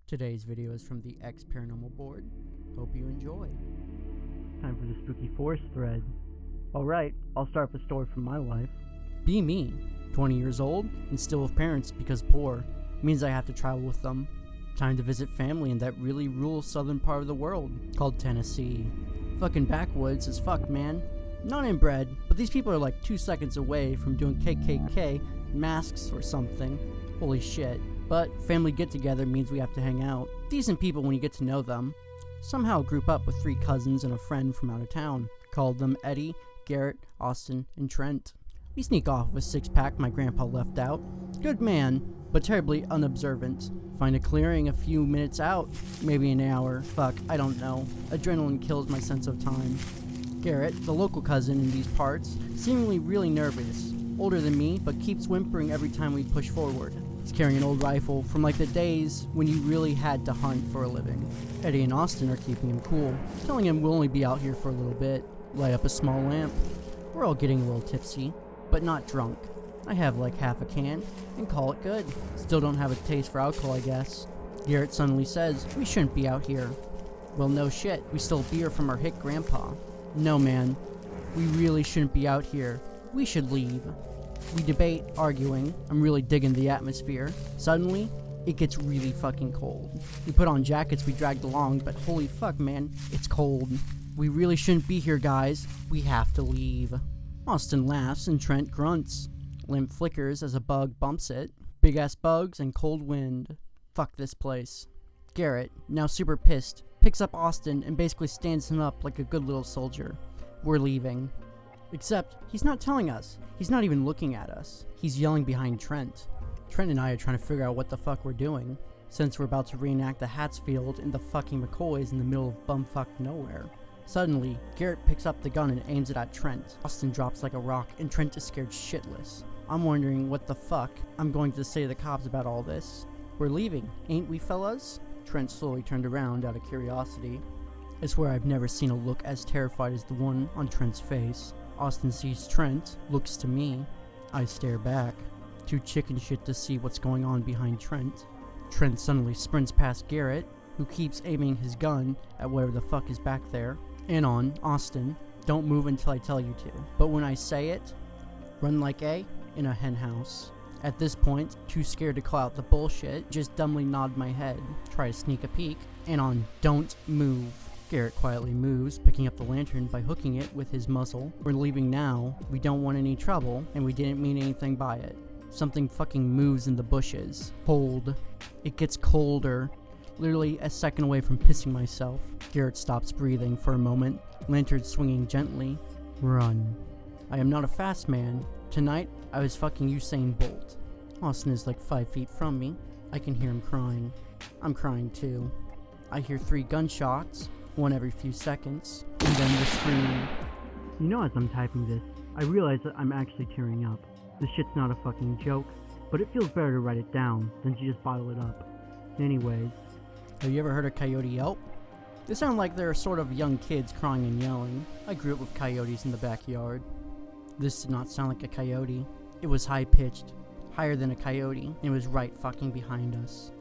Today's video is from the X Paranormal board. Hope you enjoy. Time for the spooky forest thread. Alright, I'll start with a story from my life. Be me, 20 years old and still with parents because poor. Means I have to travel with them. Time to visit family in that really rural southern part of the world called Tennessee. Fucking backwoods as fuck, man. Not inbred, but these people are like 2 seconds away from doing KKK masks or something. Holy shit. But family get-together means we have to hang out. Decent people when you get to know them. Somehow group up with 3 cousins and a friend from out of town. Called them Eddie, Garrett, Austin, and Trent. We sneak off with a 6-pack my grandpa left out. Good man, but terribly unobservant. Find a clearing a few minutes out. Maybe an hour. Fuck, I don't know. Adrenaline kills my sense of time. Garrett, the local cousin in these parts, seemingly really nervous. Older than me, but keeps whimpering every time we push forward. He's carrying an old rifle from like the days when you really had to hunt for a living. Eddie and Austin are keeping him cool, telling him we'll only be out here for a little bit. Light up a small lamp. We're all getting a little tipsy, but not drunk. I have like half a can and call it good. Still don't have a taste for alcohol, I guess. Garrett suddenly says we shouldn't be out here. Well, no shit, we stole beer from our hick grandpa. No man, we really shouldn't be out here. We should leave. We debate, arguing. I'm really digging the atmosphere. Suddenly, it gets really fucking cold. We put on jackets we dragged along, but holy fuck, man, it's cold. We really shouldn't be here, guys. We have to leave. Austin laughs and Trent grunts. Lamp flickers as a bug bumps it. Big ass bugs and cold wind. Fuck this place. Garrett, now super pissed, picks up Austin and basically stands him up like a good little soldier. We're leaving. Except, he's not telling us. He's not even looking at us. He's yelling behind Trent. Trent and I are trying to figure out what the fuck we're doing, since we're about to reenact the Hatsfield in the fucking McCoys in the middle of bumfuck nowhere. Suddenly, Garrett picks up the gun and aims it at Trent. Austin drops like a rock and Trent is scared shitless. I'm wondering what the fuck I'm going to say to the cops about all this. We're leaving, ain't we, fellas? Trent slowly turned around out of curiosity. I swear I've never seen a look as terrified as the one on Trent's face. Austin sees Trent, looks to me. I stare back. Too chicken shit to see what's going on behind Trent. Trent suddenly sprints past Garrett, who keeps aiming his gun at whatever the fuck is back there. And on Austin, don't move until I tell you to. But when I say it, run like A in a hen house. At this point, too scared to call out the bullshit, just dumbly nod my head, try to sneak a peek, and on don't move. Garrett quietly moves, picking up the lantern by hooking it with his muzzle. We're leaving now, we don't want any trouble, and we didn't mean anything by it. Something fucking moves in the bushes. Cold. It gets colder. Literally a second away from pissing myself. Garrett stops breathing for a moment, lantern swinging gently. Run. I am not a fast man. Tonight, I was fucking Usain Bolt. Austin is like 5 feet from me. I can hear him crying. I'm crying too. I hear 3 gunshots, one every few seconds, and then the scream. You know, as I'm typing this, I realize that I'm actually tearing up. This shit's not a fucking joke, but it feels better to write it down than to just bottle it up. Anyways. Have you ever heard a coyote yelp? They sound like they're sort of young kids crying and yelling. I grew up with coyotes in the backyard. This did not sound like a coyote. It was high-pitched, higher than a coyote, and it was right fucking behind us.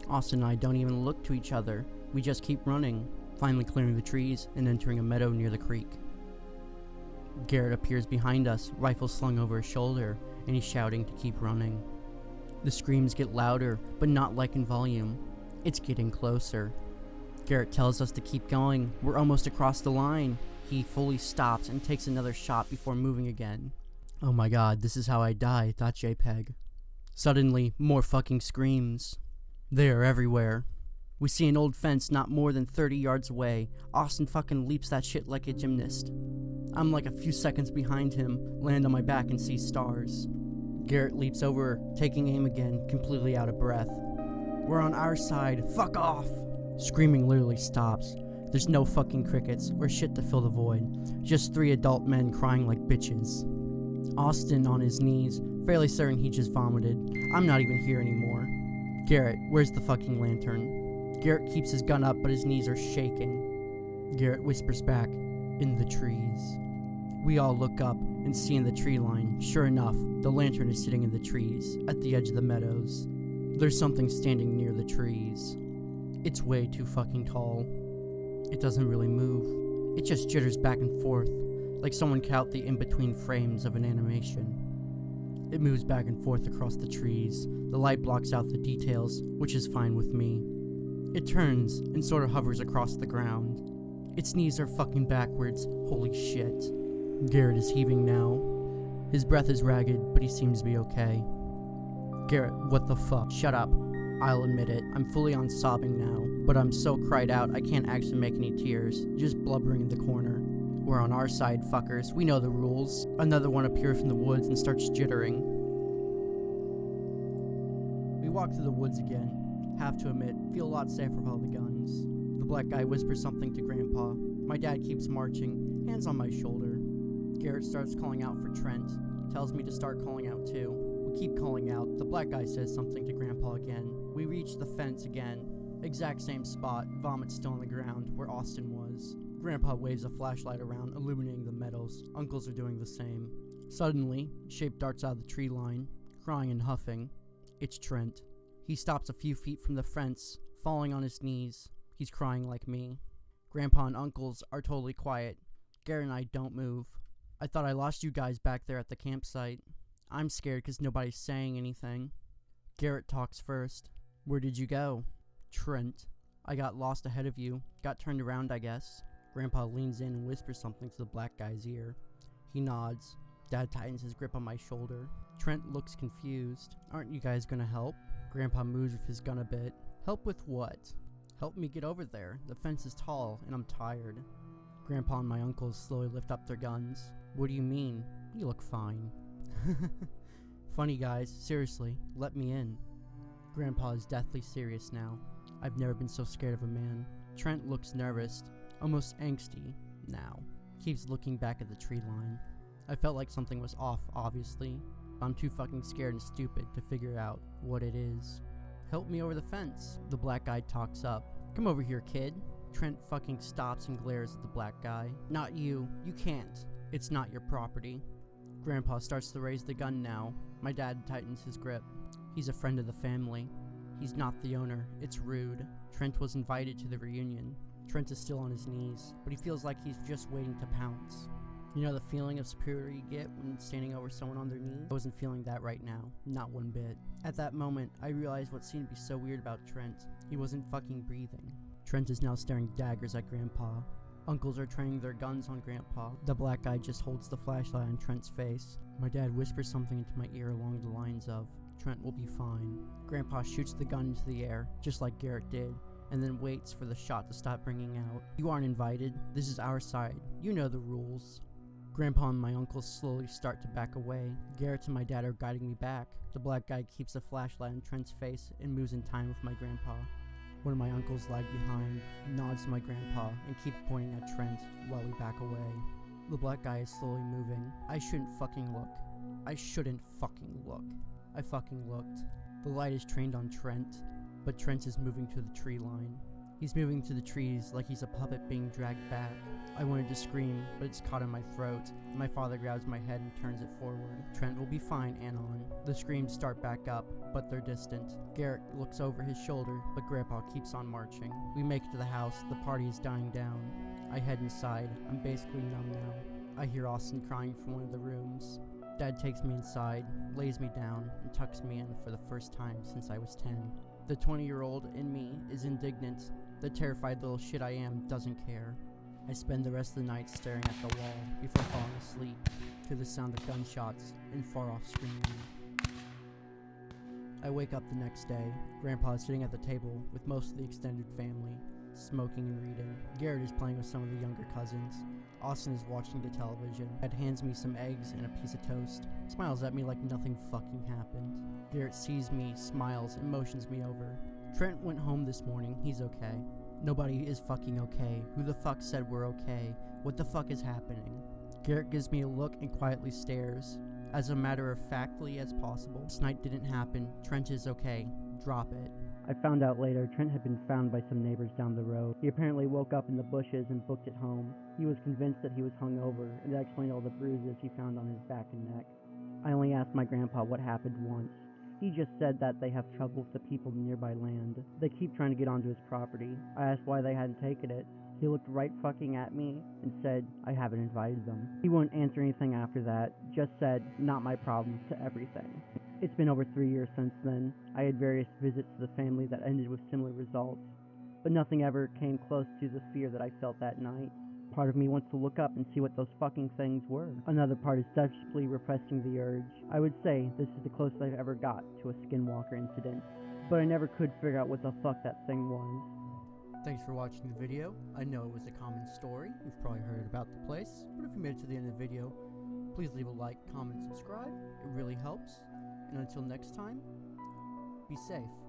Austin and I don't even look to each other. We just keep running, finally clearing the trees and entering a meadow near the creek. Garrett appears behind us, rifle slung over his shoulder, and he's shouting to keep running. The screams get louder, but not like in volume. It's getting closer. Garrett tells us to keep going. We're almost across the line. He fully stops and takes another shot before moving again. Oh my god, this is how I die, thought JPEG. Suddenly, more fucking screams. They are everywhere. We see an old fence not more than 30 yards away. Austin fucking leaps that shit like a gymnast. I'm like a few seconds behind him, land on my back and see stars. Garrett leaps over, taking aim again, completely out of breath. We're on our side, fuck off! Screaming literally stops. There's no fucking crickets or shit to fill the void. Just 3 adult men crying like bitches. Austin on his knees, fairly certain he just vomited. I'm not even here anymore. Garrett, where's the fucking lantern? Garrett keeps his gun up, but his knees are shaking. Garrett whispers back, in the trees. We all look up and see in the tree line, sure enough, the lantern is sitting in the trees, at the edge of the meadows. There's something standing near the trees. It's way too fucking tall. It doesn't really move. It just jitters back and forth, like someone cut out the in-between frames of an animation. It moves back and forth across the trees. The light blocks out the details, which is fine with me. It turns and sort of hovers across the ground. Its knees are fucking backwards. Holy shit. Garrett is heaving now. His breath is ragged, but he seems to be okay. Garrett, what the fuck? Shut up. I'll admit it, I'm fully on sobbing now, but I'm so cried out I can't actually make any tears, just blubbering in the corner. We're on our side, fuckers. We know the rules. Another one appears from the woods and starts jittering. We walk through the woods again. Have to admit, feel a lot safer with all the guns. The black guy whispers something to Grandpa. My dad keeps marching, hands on my shoulder. Garrett starts calling out for Trent, tells me to start calling out too. We keep calling out. The black guy says something to Grandpa again. We reach the fence again. Exact same spot, vomit still on the ground, where Austin was. Grandpa waves a flashlight around, illuminating the meadows. Uncles are doing the same. Suddenly, shape darts out of the tree line, crying and huffing. It's Trent. He stops a few feet from the fence, falling on his knees. He's crying like me. Grandpa and uncles are totally quiet. Garrett and I don't move. I thought I lost you guys back there at the campsite. I'm scared because nobody's saying anything. Garrett talks first. Where did you go? Trent. I got lost ahead of you. Got turned around, I guess. Grandpa leans in and whispers something to the black guy's ear. He nods. Dad tightens his grip on my shoulder. Trent looks confused. Aren't you guys gonna help? Grandpa moves with his gun a bit. Help with what? Help me get over there. The fence is tall, and I'm tired. Grandpa and my uncles slowly lift up their guns. What do you mean? You look fine. Funny guys, seriously, let me in. Grandpa is deathly serious now. I've never been so scared of a man. Trent looks nervous, almost angsty, now. Keeps looking back at the tree line. I felt like something was off, obviously. I'm too fucking scared and stupid to figure out what it is. Help me over the fence. The black guy talks up. Come over here, kid. Trent fucking stops and glares at the black guy. Not you. You can't. It's not your property. Grandpa starts to raise the gun now. My dad tightens his grip. He's a friend of the family. He's not the owner. It's rude. Trent was invited to the reunion. Trent is still on his knees, but he feels like he's just waiting to pounce. You know the feeling of superiority you get when standing over someone on their knee? I wasn't feeling that right now. Not one bit. At that moment, I realized what seemed to be so weird about Trent. He wasn't fucking breathing. Trent is now staring daggers at Grandpa. Uncles are training their guns on Grandpa. The black guy just holds the flashlight on Trent's face. My dad whispers something into my ear along the lines of, Trent will be fine. Grandpa shoots the gun into the air, just like Garrett did, and then waits for the shot to stop ringing out. You aren't invited. This is our side. You know the rules. Grandpa and my uncles slowly start to back away. Garrett and my dad are guiding me back. The black guy keeps a flashlight on Trent's face and moves in time with my grandpa. One of my uncles lag behind, nods to my grandpa, and keeps pointing at Trent while we back away. The black guy is slowly moving. I shouldn't fucking look. I shouldn't fucking look. I fucking looked. The light is trained on Trent, but Trent is moving to the tree line. He's moving to the trees like he's a puppet being dragged back. I wanted to scream, but it's caught in my throat. My father grabs my head and turns it forward. Trent will be fine, Anon. The screams start back up, but they're distant. Garrett looks over his shoulder, but Grandpa keeps on marching. We make it to the house. The party is dying down. I head inside. I'm basically numb now. I hear Austin crying from one of the rooms. Dad takes me inside, lays me down, and tucks me in for the first time since I was 10. The 20-year-old in me is indignant. The terrified little shit I am doesn't care. I spend the rest of the night staring at the wall before falling asleep to the sound of gunshots and far-off screaming. I wake up the next day. Grandpa is sitting at the table with most of the extended family, smoking and reading. Garrett is playing with some of the younger cousins. Austin is watching the television. Dad hands me some eggs and a piece of toast. Smiles at me like nothing fucking happened. Garrett sees me, smiles, and motions me over. Trent went home this morning. He's okay. Nobody is fucking okay. Who the fuck said we're okay? What the fuck is happening? Garrett gives me a look and quietly stares. As a matter of factly as possible. This night didn't happen. Trent is okay. Drop it. I found out later Trent had been found by some neighbors down the road. He apparently woke up in the bushes and booked it home. He was convinced that he was hungover, and that explained all the bruises he found on his back and neck. I only asked my grandpa what happened once. He just said that they have trouble with the people in nearby land. They keep trying to get onto his property. I asked why they hadn't taken it. He looked right fucking at me and said, I haven't invited them. He wouldn't answer anything after that, just said, not my problem to everything. It's been over 3 years since then. I had various visits to the family that ended with similar results, but nothing ever came close to the fear that I felt that night. Part of me wants to look up and see what those fucking things were. Another part is desperately repressing the urge. I would say this is the closest I've ever got to a skinwalker incident, but I never could figure out what the fuck that thing was. Thanks for watching the video. I know it was a common story. You've probably heard about the place, but if you made it to the end of the video, please leave a like, comment, subscribe. It really helps. And until next time, be safe.